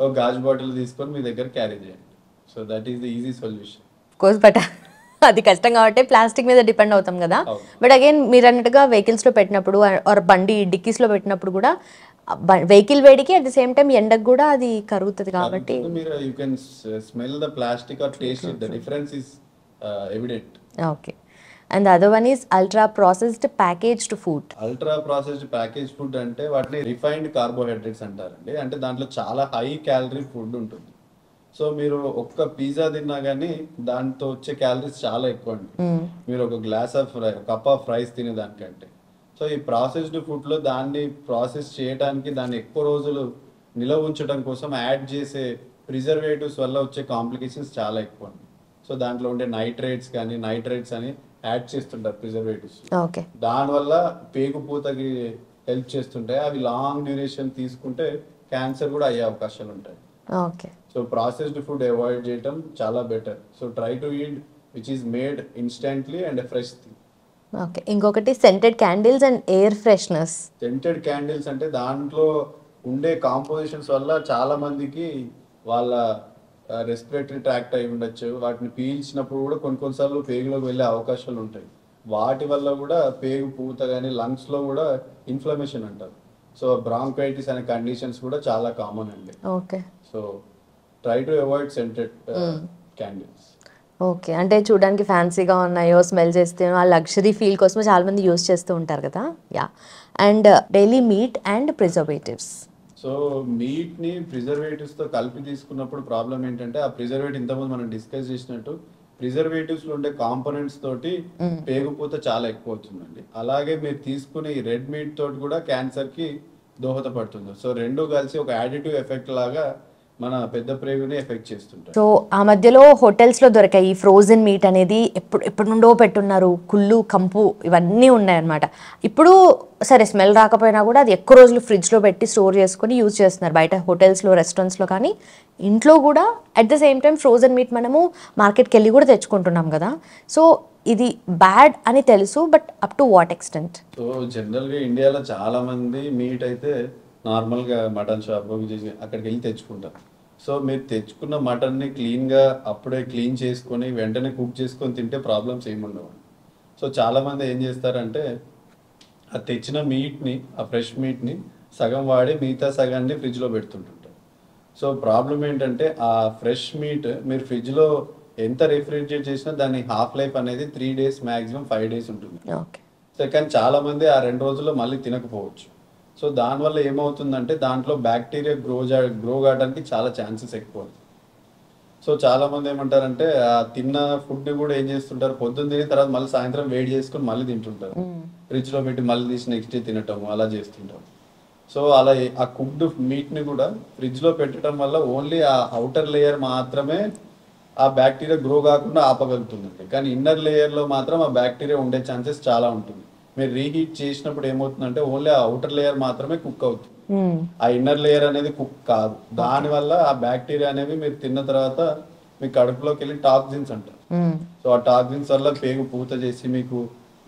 Speaker 3: ఒక గాజు బాటిల్ తీసుకొని మీ దగ్గర క్యారీ చేయండి. So that is the easy solution.
Speaker 2: Course but అది కష్టం కాబట్టి ప్లాస్టిక్ మీద డిపెండ్ అవుతాం కదా. బట్ అగైన్ మీరు అన్నట్టుగా వెహికల్స్ లో పెట్టినప్పుడు ఆర్ బండి డిక్కీస్ లో పెట్టినప్పుడు కూడా వెహికల్ వేడికి అట్ ది సేమ్ టైం ఎండకు కూడా అది కరుగుతుంది కాబట్టి
Speaker 3: మీరు you can smell the plastic are taste it, the difference is evident.
Speaker 2: Okay. And the other one is ultra processed packaged food.
Speaker 3: Ultra processed package food అంటే వాటిని refined carbohydrates అంటారండి. అంటే దాంట్లో చాలా హై క్యాలరీ ఫుడ్ ఉంటుంది. So మీరు ఒక్క pizza తిన్నా కానీ దాంతో వచ్చే క్యాలరీస్ చాలా ఎక్కువ అండి, మీరు ఒక glass of cup of rice తినేదానికంటే. సో ఈ ప్రాసెస్డ్ ఫుడ్ లో దాన్ని ప్రాసెస్ చేయడానికి, దాన్ని ఎక్కువ రోజులు నిల్వ ఉంచడం కోసం యాడ్ చేసే ప్రిజర్వేటివ్స్ వల్ల వచ్చే కాంప్లికేషన్స్ చాలా ఎక్కువ అండి. సో దాంట్లో ఉండే నైట్రేట్స్ అని యాడ్ చేస్తుంటారు ప్రిజర్వేటివ్స్. దానివల్ల పేగు పూతకి హెల్ప్ చేస్తుంటాయి. అవి లాంగ్ డ్యూరేషన్ తీసుకుంటే క్యాన్సర్ కూడా అయ్యే అవకాశాలు ఉంటాయి. సో ప్రాసెస్డ్ ఫుడ్ అవాయిడ్ చేయడం చాలా better. So try to eat which is made instantly and fresh thing.
Speaker 2: Okay. ఇంకొకటి scented candles and air fresheners.
Speaker 3: Scented candles అంటే దాంట్లో ఉండే కాంపోజిషన్స్ వల్ల చాలా మందికి వాళ్ళ రెస్పిరేటరీ ట్రాక్ట్ అయి ఉండొచ్చు, వాటిని పీల్చినప్పుడు కూడా కొన్నిసార్లు పేగులోకి వెళ్ళే అవకాశాలు ఉంటాయి. వాటి వల్ల కూడా పేగు పూత కానీ లంగ్స్ లో కూడా ఇన్ఫ్లమేషన్ అంటారు. సో బ్రాంకైటిస్ అనే కండిషన్స్ కూడా చాలా కామన్ అండి.
Speaker 2: Okay.
Speaker 3: So try to avoid scented candles.
Speaker 2: Okay. అంటే చూడడానికి ఫ్యాన్సీగా ఉన్నాయో, స్మెల్ చేస్తే ఆ లగ్జరీ ఫీల్ కోసం చాలా మంది యూజ్ చేస్తూ ఉంటారు కదా. Yeah. And daily meet and preservatives.
Speaker 3: So meet ని ప్రిజర్వేటివ్స్ తో కలిపి తీసుకున్నప్పుడు ప్రాబ్లం ఏంటంటే, ఆ ప్రిజర్వేటివ్ ఇంతకుముందు మనం డిస్కస్ చేసినట్టు ప్రిజర్వేటివ్స్ లో ఉండే కాంపోనెంట్స్ తోటి పేగుపూత చాలా ఎక్కువ అవుతుందండి. అలాగే మీరు తీసుకునే ఈ రెడ్ మీట్ తోటి కూడా క్యాన్సర్ కి దోహదపడుతుంది. సో రెండు కలిసి ఒక యాడిటివ్ ఎఫెక్ట్ లాగా మన పెద్ద ప్రేగుని ఎఫెక్ట్ చేస్తుంటాయి.
Speaker 2: సో ఆ మధ్యలో హోటల్స్లో దొరికాయి ఈ ఫ్రోజన్ మీట్ అనేది, ఎప్పటి నుండో పెట్టున్నారు, కుళ్ళు కంపు ఇవన్నీ ఉన్నాయన్నమాట. ఇప్పుడు సరే స్మెల్ రాకపోయినా కూడా అది ఎక్కువ రోజులు ఫ్రిడ్జ్లో పెట్టి స్టోర్ చేసుకొని యూజ్ చేస్తున్నారు బయట హోటల్స్లో, రెస్టారెంట్స్లో. కానీ ఇంట్లో కూడా at the same time frozen meat మనము మార్కెట్కి వెళ్ళి కూడా తెచ్చుకుంటున్నాం కదా. సో ఇది బ్యాడ్ అని తెలుసు, but up to what extent?
Speaker 3: So జనరల్గా ఇండియాలో చాలా మంది మీట్ అయితే నార్మల్గా మటన్ షాప్ అక్కడికి వెళ్ళి తెచ్చుకుంటారు. సో మీరు తెచ్చుకున్న మటన్ని క్లీన్గా అప్పుడే క్లీన్ చేసుకొని వెంటనే కుక్ చేసుకొని తింటే ప్రాబ్లమ్స్ ఏమి ఉండవు. సో చాలామంది ఏం చేస్తారంటే ఆ తెచ్చిన మీట్ని, ఆ ఫ్రెష్ మీట్ని సగం వాడి మిగతా సగాన్ని ఫ్రిడ్జ్లో పెడుతుంటుంటారు. సో ప్రాబ్లం ఏంటంటే ఆ ఫ్రెష్ మీట్ మీరు ఫ్రిడ్జ్లో ఎంత రిఫ్రిజిరేట్ చేసినా దాని హాఫ్ లైఫ్ అనేది 3 days మ్యాక్సిమం 5 days ఉంటుంది. సో కానీ చాలామంది ఆ 2 రోజుల్లో మళ్ళీ తినకపోవచ్చు. సో దానివల్ల ఏమవుతుందంటే దాంట్లో బ్యాక్టీరియా గ్రో కావడానికి చాలా ఛాన్సెస్ ఎక్కువ. సో చాలామంది ఏమంటారంటే ఆ తిన్న ఫుడ్ని కూడా ఏం చేస్తుంటారు, పొద్దున్న తిని తర్వాత మళ్ళీ సాయంత్రం వేడి చేసుకొని మళ్ళీ తింటుంటారు, ఫ్రిడ్జ్లో పెట్టి మళ్ళీ తీసి నెక్స్ట్ డే తినటం అలా చేస్తుంటారు. సో అలా ఆ కుక్డ్ మీట్ని కూడా ఫ్రిడ్జ్లో పెట్టడం వల్ల ఓన్లీ ఆ అవుటర్ లేయర్ మాత్రమే ఆ బ్యాక్టీరియా గ్రో కాకుండా ఆపగలుగుతుంది. కానీ ఇన్నర్ లేయర్లో మాత్రం ఆ బ్యాక్టీరియా ఉండే ఛాన్సెస్ చాలా ఉంటుంది. మీరు రీహీట్ చేసినప్పుడు ఏమవుతుందంటే ఓన్లీ ఆ అవుటర్ లేయర్ మాత్రమే కుక్ అవుతుంది, ఆ ఇన్నర్ లేయర్ అనేది కుక్ కాదు. దానివల్ల ఆ బ్యాక్టీరియా అనేవి మీరు తిన్న తర్వాత మీ కడుపులోకి వెళ్ళి టాక్సిన్స్ అంటారు. సో ఆ టాక్సిన్స్ వల్ల పేగు పూత చేసి మీకు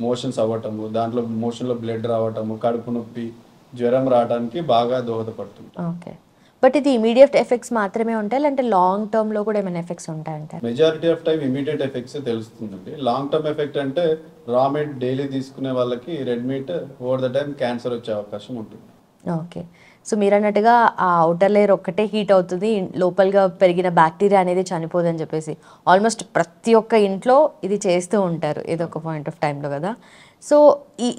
Speaker 3: మోషన్స్ అవ్వటము, దాంట్లో మోషన్లో బ్లడ్ రావటము, కడుపు నొప్పి, జ్వరం రావడానికి బాగా దోహదపడుతుంది.
Speaker 2: ఓకే, బట్ ఇది ఇమీడియట్ ఎఫెక్ట్స్ మాత్రమే ఉంటాయి లేదంటే లాంగ్ టర్మ్ లో కూడా ఏమైనా ఎఫెక్ట్స్ ఉంటాయంటే?
Speaker 3: Majority of time immediate effects తెలుస్తుందండి. లాంగ్ టర్మ్ ఎఫెక్ట్ అంటే రా మీట్ డైలీ తీసుకునే వాళ్ళకి red meat over the time cancer వచ్చే అవకాశం ఉంటుంది.
Speaker 2: ఓకే, సో మీరు అన్నట్టుగా ఆ అవుటర్ లేయర్ ఒక్కటే హీట్ అవుతుంది, లోపలగా పెరిగిన బ్యాక్టీరియా అనేది చనిపోదని చెప్పేసి ఆల్మోస్ట్ ప్రతి ఒక్క ఇంట్లో ఇది చేస్తూ ఉంటారు ఏదో ఒక పాయింట్ ఆఫ్ టైంలో కదా. సో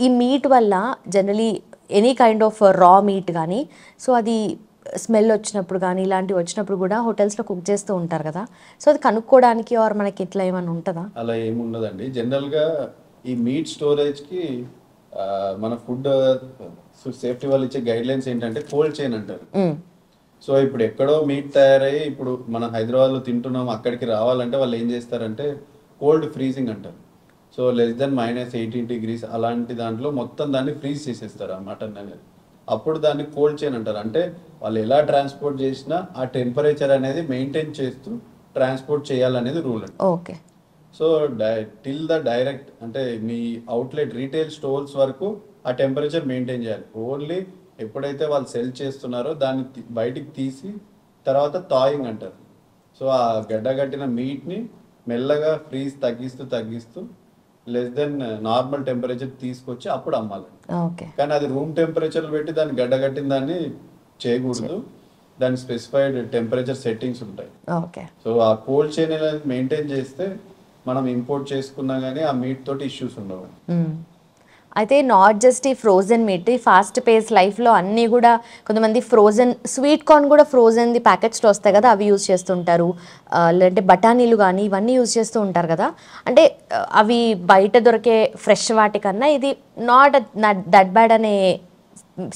Speaker 2: ఈ మీట్ వల్ల జనరలీ ఎనీ కైండ్ ఆఫ్ రా మీట్ కానీ, సో అది స్మెల్ వచ్చినప్పుడు కానీ ఇలాంటివి వచ్చినప్పుడు కూడా హోటల్స్లో కుక్ చేస్తూ ఉంటారు కదా. సో అది కనుక్కోవడానికి ఆర్ మనకి ఇట్లా ఏమైనా ఉంటుందా?
Speaker 3: అలా ఏముండదండి. జనరల్గా ఈ మీట్ స్టోరేజ్కి మన ఫుడ్ సేఫ్టీ వాళ్ళు ఇచ్చే గైడ్ లైన్స్ ఏంటంటే కోల్డ్ చైన్ అంటారు. సో ఇప్పుడు ఎక్కడో మీట్ తయారయ్యి ఇప్పుడు మనం హైదరాబాద్లో తింటున్నాం, అక్కడికి రావాలంటే వాళ్ళు ఏం చేస్తారంటే కోల్డ్ ఫ్రీజింగ్ అంటారు. సో లెస్ దెన్ -18 degrees అలాంటి దాంట్లో మొత్తం దాన్ని ఫ్రీజ్ చేసేస్తారు ఆ మటన్ అనేది. అప్పుడు దాన్ని కోల్డ్ చైన్ అంటారు. అంటే వాళ్ళు ఎలా ట్రాన్స్పోర్ట్ చేసినా ఆ టెంపరేచర్ అనేది మెయింటైన్ చేస్తూ ట్రాన్స్పోర్ట్ చేయాలనేది రూల్ అండి.
Speaker 2: Okay,
Speaker 3: so till the direct అంటే మీ అవుట్లెట్ రీటైల్ స్టోర్స్ వరకు ఆ టెంపరేచర్ మెయింటైన్ చేయాలి. ఓన్లీ ఎప్పుడైతే వాళ్ళు సెల్ చేస్తున్నారో దాన్ని బయటికి తీసి తర్వాత థాయింగ్ అంటారు. సో ఆ గడ్డగట్టిన మీట్ని మెల్లగా ఫ్రీజ్ తగ్గిస్తూ లెస్ దెన్ నార్మల్ టెంపరేచర్ తీసుకొచ్చి అప్పుడు అమ్మాలి. కానీ అది రూమ్ టెంపరేచర్ పెట్టి దాన్ని గడ్డగట్టిన దాన్ని చేయకూడదు, దాని స్పెసిఫైడ్ టెంపరేచర్ సెట్టింగ్స్ ఉంటాయి. సో ఆ కోల్డ్ చైన్ అనేది మెయింటైన్ చేస్తే మనం ఇంపోర్ట్ చేసుకున్నా కానీ ఆ మీట్ తోటి ఇష్యూస్ ఉండవు.
Speaker 2: అయితే నాట్ జస్ట్ ఈ ఫ్రోజన్ మీట్, ఈ ఫాస్ట్ పేస్ లైఫ్లో అన్నీ కూడా కొంతమంది ఫ్రోజన్ స్వీట్ కార్న్ కూడా ఫ్రోజన్ది ప్యాకెట్స్లో వస్తాయి కదా, అవి యూజ్ చేస్తుంటారు. లేదంటే బఠానీలు కానీ ఇవన్నీ యూజ్ చేస్తూ ఉంటారు కదా. అంటే అవి బయట దొరికే ఫ్రెష్ వాటికన్నా ఇది నాట్ దట్ బ్యాడ్ అనే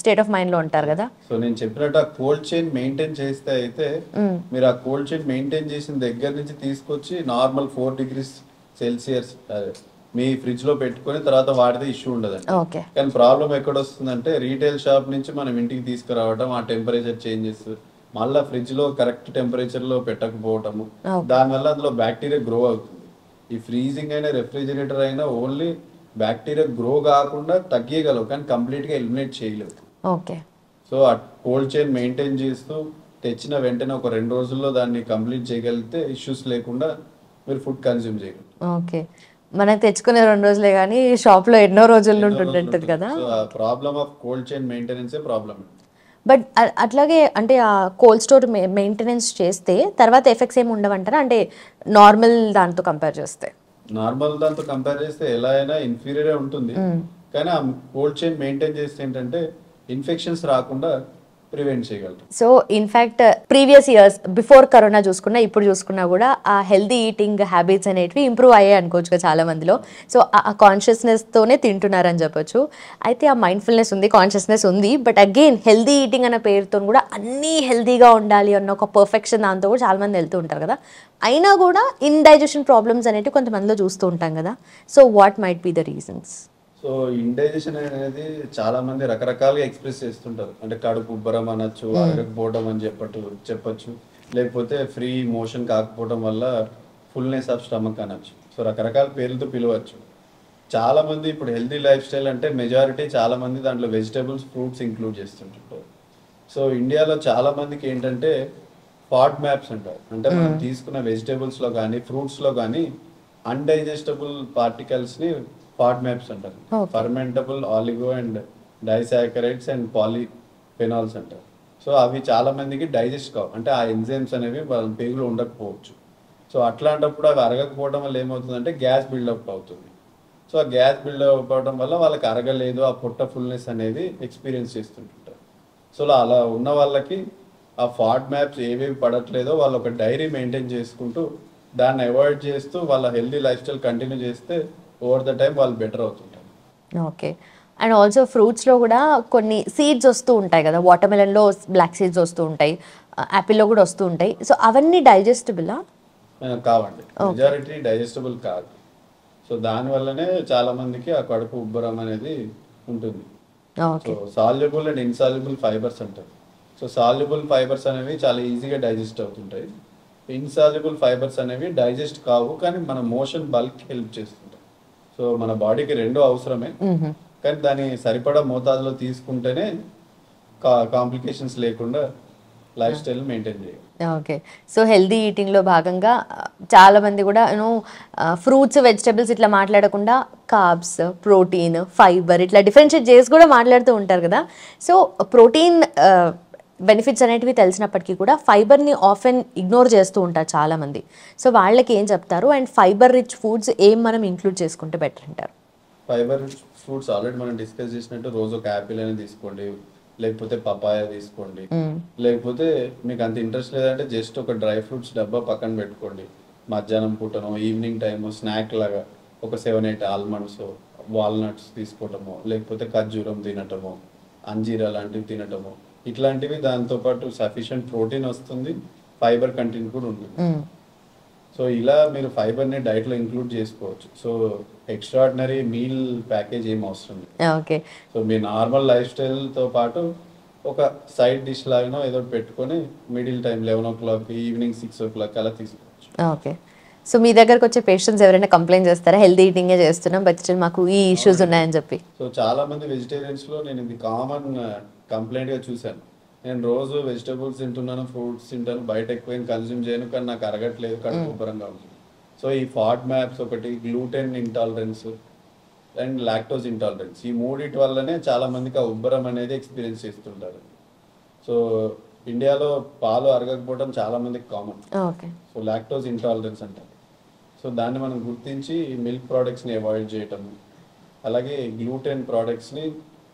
Speaker 2: స్టేట్ ఆఫ్ మైండ్లో ఉంటారు కదా.
Speaker 3: సో నేను చెప్పినట్టు ఆ కోల్డ్ చైన్ మెయింటైన్ చేస్తే అయితే మీరు ఆ కోల్డ్ చైన్ మెయింటైన్ చేసిన దగ్గర నుంచి తీసుకొచ్చి నార్మల్ 4 degrees Celsius మీ ఫ్రిడ్జ్ లో పెట్టుకొని తర్వాత వాడితే ఇష్యూ ఉండదండి. కానీ ప్రాబ్లం ఎక్కడ వస్తుందంటే రీటైల్ షాప్ నుంచి మనం ఇంటికి తీసుకురావడం, ఆ టెంపరేచర్ చేంజెస్, మళ్ళీ ఫ్రిడ్జ్ లో కరెక్ట్ టెంపరేచర్ లో పెట్టకపోవటము, దానివల్ల అందులో బ్యాక్టీరియా గ్రో అవుతుంది. ఈ ఫ్రీజింగ్ అయినా రెఫ్రిజిరేటర్ అయినా ఓన్లీ బ్యాక్టీరియా గ్రో కాకుండా తగ్గియగలవు కానీ కంప్లీట్ గా ఎలిమినేట్ చేయలేవు. సో ఆ కోల్డ్ చైన్ మెయింటైన్ చేస్తూ తెచ్చిన వెంటనే ఒక 2 రోజుల్లో దాన్ని కంప్లీట్ చేయగలిగితే ఇష్యూస్ లేకుండా మీరు ఫుడ్ కన్జ్యూమ్ చేయగలరు.
Speaker 2: ఓకే, మనకు తెచ్చుకునే 2 రోజులే కానీ షాప్ లో ఎన్నో రోజులు ఉంటుంటుంది కదా.
Speaker 3: Problem of cold chain maintenance problem.
Speaker 2: But అట్లాగే అంటే ఆ కోల్డ్ స్టోర్ మెయింటెనెన్స్ చేస్తే తర్వాత ఎఫెక్ట్స్ ఏమి ఉండవంటారా? అంటే నార్మల్ దాంతో కంపేర్ చేస్తే
Speaker 3: ఎలా అయినా ఇన్ఫీరియర్ ఉంటుంది. కానీ ఆ కోల్డ్ చైన్ మెయింటైన్ చేస్తే ఏంటంటే ఇన్ఫెక్షన్స్ రాకుండా ప్రివెంట్ చేయగలుగుతాం.
Speaker 2: So in fact previous years before corona చూసుకున్నా ఇప్పుడు చూసుకున్నా కూడా ఆ హెల్దీ ఈటింగ్ హ్యాబిట్స్ అనేటివి ఇంప్రూవ్ అయ్యాయి అనుకోవచ్చు చాలా మందిలో. సో ఆ కాన్షియస్నెస్తోనే తింటున్నారని చెప్పొచ్చు. అయితే ఆ మైండ్ఫుల్నెస్ ఉంది, కాన్షియస్నెస్ ఉంది, బట్ అగైన్ హెల్దీ ఈటింగ్ అన్న పేరుతో కూడా అన్నీ హెల్దీగా ఉండాలి అన్న ఒక పర్ఫెక్షన్ దాంతో కూడా చాలా మంది వెళ్తూ ఉంటారు కదా. అయినా కూడా ఇండైజెషన్ ప్రాబ్లమ్స్ అనేవి కొంతమందిలో చూస్తూ ఉంటాం కదా. So what might be the reasons?
Speaker 3: So indigestion అనేది చాలా మంది రకరకాలుగా ఎక్స్ప్రెస్ చేస్తుంటారు. అంటే కడుపు ఉబ్బరం అనొచ్చు, అరగకపోవడం అని చెప్పొచ్చు, లేకపోతే ఫ్రీ మోషన్ కాకపోవడం వల్ల ఫుల్నెస్ ఆఫ్ స్టమక్ అనొచ్చు. సో రకరకాల పేర్లతో పిలవచ్చు. చాలా మంది ఇప్పుడు హెల్తీ లైఫ్ స్టైల్ అంటే మెజారిటీ చాలా మంది దాంట్లో వెజిటేబుల్స్, ఫ్రూట్స్ ఇంక్లూడ్ చేస్తుంటారు. సో ఇండియాలో చాలా మందికి ఏంటంటే ఫాడ్ మ్యాప్స్ అంటారు. అంటే మనం తీసుకున్న వెజిటేబుల్స్లో కానీ ఫ్రూట్స్లో కానీ అన్డైజెస్టబుల్ పార్టికల్స్ని ఫాడ్ మ్యాప్స్ అంటారు. Fermentable oligo and disaccharides and polyphenols అంటారు. సో అవి చాలా మందికి డైజెస్ట్ కావు, అంటే ఆ ఎంజైమ్స్ అనేవి వాళ్ళ పేగులో ఉండకపోవచ్చు. సో అట్లాంటప్పుడు అవి అరగకపోవడం వల్ల ఏమవుతుందంటే గ్యాస్ బిల్డప్ అవుతుంది. సో ఆ గ్యాస్ బిల్డప్ అవడం వల్ల వాళ్ళకి అరగలేదు, ఆ పొట్ట ఫుల్నెస్ అనేది ఎక్స్పీరియన్స్ చేస్తుంటారు. సో అలా ఉన్న వాళ్ళకి ఆ ఫాడ్ మ్యాప్స్ ఏవేవి పడట్లేదో వాళ్ళు ఒక డైరీ మెయింటైన్ చేసుకుంటూ దాన్ని అవాయిడ్ చేస్తూ వాళ్ళ హెల్దీ లైఫ్ స్టైల్ కంటిన్యూ చేస్తే ఓవర్ ద టైం వాళ్ళు బెటర్ అవుతుంటారు.
Speaker 2: ఓకే. అండ్ ఆల్సో ఫ్రూట్స్లో కూడా కొన్ని సీడ్స్ వస్తూ ఉంటాయి కదా, వాటర్మెలన్లో బ్లాక్ సీడ్స్ వస్తూ ఉంటాయి, యాపిల్లో కూడా వస్తూ ఉంటాయి. సో అవన్నీ డైజెస్టబులా?
Speaker 3: కావండి, మెజారిటీ డైజెస్టబుల్ కాదు. సో దానివల్లనే చాలా మందికి ఆ కడుపు ఉబ్బరం అనేది ఉంటుంది. So soluble and insoluble fibres అంటారు. సో సాల్యుబుల్ ఫైబర్స్ అనేవి చాలా ఈజీగా డైజెస్ట్ అవుతుంటాయి. ఇన్సాల్యుబుల్ ఫైబర్స్ అనేవి డైజెస్ట్ కావు, కానీ మన మోషన్ బల్క్ హెల్ప్ చేస్తుంటాయి. సో మన బాడీకి రెండు అవసరమే, కానీ దాన్ని సరిపడా మోతాదులో తీసుకుంటేనే కాంప్లికేషన్స్ లేకుండా లైఫ్ స్టైల్ మెయింటైన్ చేయాలి.
Speaker 2: ఓకే. సో హెల్దీ ఈటింగ్లో భాగంగా చాలా మంది కూడా ఫ్రూట్స్, వెజిటబుల్స్ ఇట్లా మాట్లాడకుండా కార్బ్స్, ప్రోటీన్, ఫైబర్ ఇట్లా డిఫరెన్షియేట్ చేసి కూడా మాట్లాడుతూ ఉంటారు కదా. సో ప్రోటీన్ బెనిఫిట్స్ అనేటివి తెలిసినప్పటికీ కూడా ఫైబర్ని ఆఫెన్ ఇగ్నోర్ చేస్తూ ఉంటారు చాలామంది. సో వాళ్ళకి ఏం చెప్తారు? అండ్ ఫైబర్ రిచ్ ఫుడ్స్ ఏం మనం ఇంక్లూడ్ చేసుకుంటే బెటర్ అంటారు?
Speaker 3: ఫైబర్ రిచ్ ఫ్రూట్స్ ఆల్రెడీ మనం డిస్కస్ చేసినట్టు రోజు ఒక యాపిల్ అనేది తీసుకోండి, లేకపోతే పపాయ తీసుకోండి, లేకపోతే మీకు అంత ఇంట్రెస్ట్ లేదంటే జస్ట్ ఒక డ్రై ఫ్రూట్స్ డబ్బా పక్కన పెట్టుకోండి. మధ్యాహ్నం పూటనో ఈవినింగ్ టైము స్నాక్ లాగా ఒక 7-8 ఆల్మండ్స్, వాల్నట్స్ తీసుకోవటము, లేకపోతే ఖర్జూరం తినటము, అంజీరా లాంటివి తినటము, ఇట్లాంటివి దాంతోపాటు సఫిషియంట్ ప్రోటీన్ వస్తుంది, ఫైబర్ కంటెంట్ కూడా ఉంటుంది. సో ఇలా మీరు ఫైబర్ని డైట్లో ఇంక్లూడ్ చేసుకోవచ్చు. సో ఎక్స్ట్రాడినరీ మీల్ ప్యాకేజ్ ఏం అవసరం లేదు.
Speaker 2: ఓకే.
Speaker 3: సో మీ నార్మల్ లైఫ్ స్టైల్తో పాటు ఒక సైడ్ డిష్ లాగానో ఏదో పెట్టుకొని middle time 11 o'clock, evening 6 o'clock అలా తీసుకోవచ్చు.
Speaker 2: ఓకే. సో మీ దగ్గరకు వచ్చే పేషెంట్స్ ఎవరైనా కంప్లైంట్ చేస్తారా, హెల్దీ ఈటింగే చేస్తున్నాం బట్ స్టిల్ మాకు ఈ ఇష్యూస్ ఉన్నాయని చెప్పి?
Speaker 3: సో చాలా మంది వెజిటేరియన్స్లో నేను ఇది కామన్ కంప్లైంట్గా చూశాను. నేను రోజు వెజిటేబుల్స్ తింటున్నాను, ఫ్రూట్స్ తింటాను, బయట ఎక్కువ కన్జ్యూమ్ చేయను, కానీ నాకు అరగట్లేదు, కడుపు ఉబ్బరంగా ఉంటుంది. సో ఈ ఫాడ్ మ్యాప్స్ ఒకటి, gluten intolerance and lactose intolerance, ఈ మూడిటి వల్లనే చాలా మందికి ఆ ఉబ్బరం అనేది ఎక్స్పీరియన్స్ చేస్తుంటారు. సో ఇండియాలో పాలు అరగకపోవడం చాలా మందికి కామన్. సో లాక్టోజ్ ఇంటాలరెన్స్ అంటారు. సో దాన్ని మనం గుర్తించి మిల్క్ ప్రోడక్ట్స్ని అవాయిడ్ చేయటం, అలాగే గ్లూటెన్ ప్రోడక్ట్స్ని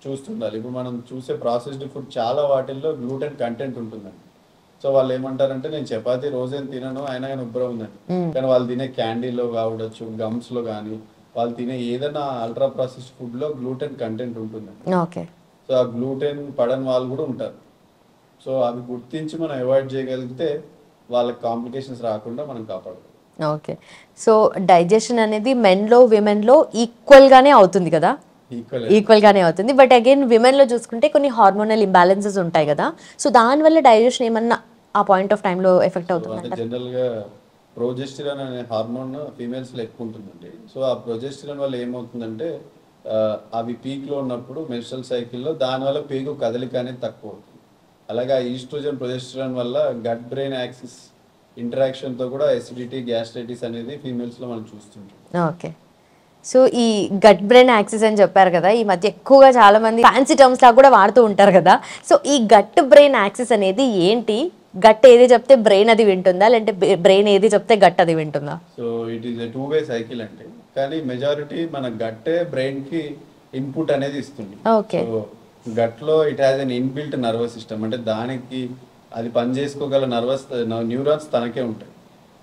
Speaker 3: చూస్తుండాలి. ఇప్పుడు మనం చూసే ప్రాసెస్డ్ ఫుడ్ చాలా వాటిల్లో గ్లూటెన్ కంటెంట్ ఉంటుందండి. సో వాళ్ళు ఏమంటారంటే నేను చపాతీ రోజేం తినను అయినా కానీ ఉబ్బరం ఉందండి, కానీ వాళ్ళు తినే క్యాండీలో కావచ్చు, గమ్స్లో కానీ, వాళ్ళు తినే ఏదైనా అల్ట్రా ప్రాసెస్డ్ ఫుడ్లో గ్లూటెన్ కంటెంట్ ఉంటుందండి. సో ఆ గ్లూటెన్ పడని వాళ్ళు కూడా ఉంటారు. సో అవి గుర్తించి మనం అవాయిడ్ చేయగలిగితే వాళ్ళకి కాంప్లికేషన్స్ రాకుండా మనం కాపాడుకోవాలి.
Speaker 2: ఓకే. సో డైజెషన్ అనేది మెన్లో విమెన్లో ఈక్వల్గానే అవుతుంది కదా? ఈక్వల్గానే అవుతుంది. బట్ అగైన్ విమెన్లో చూసుకుంటే కొన్ని హార్మోనల్ ఇంబ్యాలెన్సెస్ ఉంటాయి కదా. సో దానివల్ల డైజెషన్ ఏమన్నా ఆ పాయింట్ ఆఫ్ టైంలో ఎఫెక్ట్ అవుతుంది?
Speaker 3: జనరల్గా ప్రోజెస్టిరాన్ అనే హార్మోన్ ఫీమేల్స్లో ఎక్కువ ఉంటుందండి. సో ఆ ప్రోజెస్టిరాన్ వల్ల ఏమవుతుందంటే అవి పీక్లో ఉన్నప్పుడు మెన్స్ట్రల్ సైకిల్లో దానివల్ల పేగు కదలిక అనేది తక్కువ అవుతుంది. అలాగే ఆ ఈస్ట్రోజన్ ప్రొజెస్టరాన్ వల్ల గట్ బ్రెయిన్ యాక్సిస్ ఇంటరాక్షన్తో కూడా ఎసిడిటీ, గ్యాస్ట్రైటిస్ అనేది ఫీమేల్స్లో మనం చూస్తుంటాం.
Speaker 2: ఓకే. సో ఈ గట్ బ్రెయిన్ యాక్సిస్ అని చెప్పారు కదా, ఈ మధ్య ఎక్కువగా చాలా మంది ఫ్యాన్సీ టర్మ్స్ లాగా కూడా వాడుతూ ఉంటారు కదా. సో ఈ గట్ బ్రెయిన్ యాక్సిస్ అనేది ఏంటి? గట్ ఏది చెప్తే బ్రెయిన్ అది వింటుందా, లేదంటే బ్రెయిన్ ఏది చెప్తే గట్ అది వింటుందా?
Speaker 3: So it is a 2-way cycle అంటే, కానీ మెజారిటీ మన గట్టే బ్రెయిన్ కి ఇన్పుట్ అనేది ఇస్తుంది.
Speaker 2: ఓకే.
Speaker 3: సో గట్లో it has an inbuilt nervous system, అంటే దానికి అది పని చేసుకోగల న్యూరాన్స్ తనకే ఉంటాయి.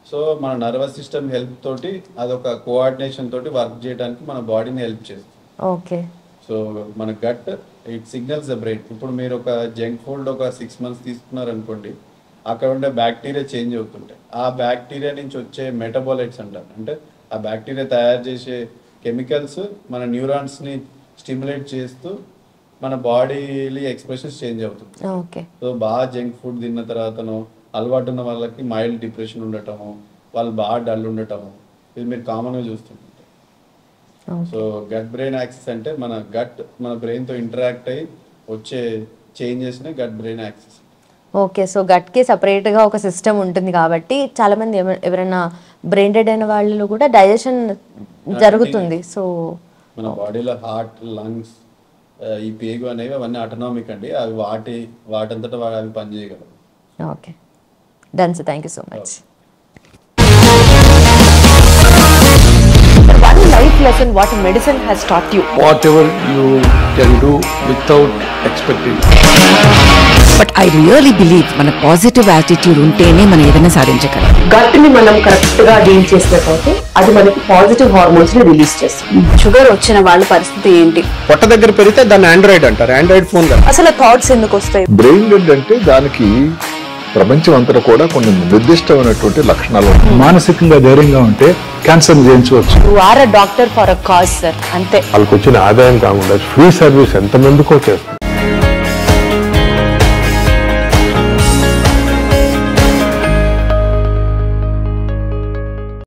Speaker 3: సో మన నర్వస్ సిస్టమ్ హెల్ప్ తోటి అదొక కోఆర్డినేషన్ తోటి వర్క్ చేయడానికి మన బాడీని హెల్ప్ చేస్తుంది.
Speaker 2: ఓకే.
Speaker 3: సో మన got it signals the brain. ఇప్పుడు మీరు ఒక జంక్ ఫుడ్ ఒక 6 months తీసుకున్నారనుకోండి, అక్కడ ఉండే బ్యాక్టీరియా చేంజ్ అవుతుంటాయి. ఆ బ్యాక్టీరియా నుంచి వచ్చే మెటబాలైట్స్ అంటారు, అంటే ఆ బ్యాక్టీరియా తయారు చేసే కెమికల్స్ మన న్యూరాన్స్ని స్టిమ్యులేట్ చేస్తూ మన బాడీలో ఎక్స్ప్రెషన్స్ చేంజ్ అవుతుంది.
Speaker 2: ఓకే.
Speaker 3: సో బాగా జంక్ ఫుడ్ తిన్న తర్వాతను అలవాటు ఉన్న వాళ్ళకి మైల్డ్ డిప్రెషన్ ఉండటము, వాళ్ళు బాగా డల్ ఉండటము, ఇది మీరు కామన్గా చూస్తుంటారు. సో గట్ బ్రెయిన్ యాక్సిస్ అంటే మన గట్ మన బ్రెయిన్తో ఇంటరాక్ట్ అయ్యి వచ్చే చేంజెస్ని gut brain axis.
Speaker 2: Okay. So గట్కి సపరేట్గా ఒక సిస్టమ్ ఉంటుంది కాబట్టి చాలామంది ఎవరైనా బ్రెయిన్ డెడ్ అయిన వాళ్ళు కూడా డైజెషన్ జరుగుతుంది. సో
Speaker 3: మన బాడీలో హార్ట్, లంగ్స్, ఈ పేగు అనేవి అవన్నీ ఆటోనామిక్ అండి, అవి వాటంతటా అవి పనిచేయగలవు.
Speaker 2: Okay, done sir, thank you so much.
Speaker 4: One life lesson what medicine has taught you.
Speaker 5: Whatever you can do without expecting.
Speaker 6: But I really believe మన పాజిటివ్ యాటిట్యూడ్ ఉంటేనే మనం ఏదైనా సాధించగలం.
Speaker 4: గట్ ని మనం కరెక్ట్ గా డీల్ చేసినట్లయితే అది మనకి పాజిటివ్ హార్మోన్స్ ని రిలీజ్ చేస్తుంది. షుగర్ వచ్చిన వాళ్ళ పరిస్థితి ఏంటి?
Speaker 5: పొట్ట దగ్గర పెరిగితే దాన్ని ఆండ్రాయిడ్ అంటారు, ఆండ్రాయిడ్ ఫోన్ కదా.
Speaker 4: అసలు థాట్స్ ఎందుకు వస్తాయి?
Speaker 7: బ్రెయిన్ డెడ్ అంటే దానికి ప్రపంచం అంతా కూడా కొన్ని నిర్దిష్టమైనటువంటి లక్షణాలు ఉంటాయి.
Speaker 8: మానసికంగా ధైర్యంగా ఉంటే క్యాన్సర్ జయించవచ్చు.
Speaker 4: You are a doctor for a cause sir, అంతే.
Speaker 7: వాళ్ళకి వచ్చిన ఆదాయం కాకుండా ఫ్రీ సర్వీస్ ఎంతమందికో చేస్తుంది.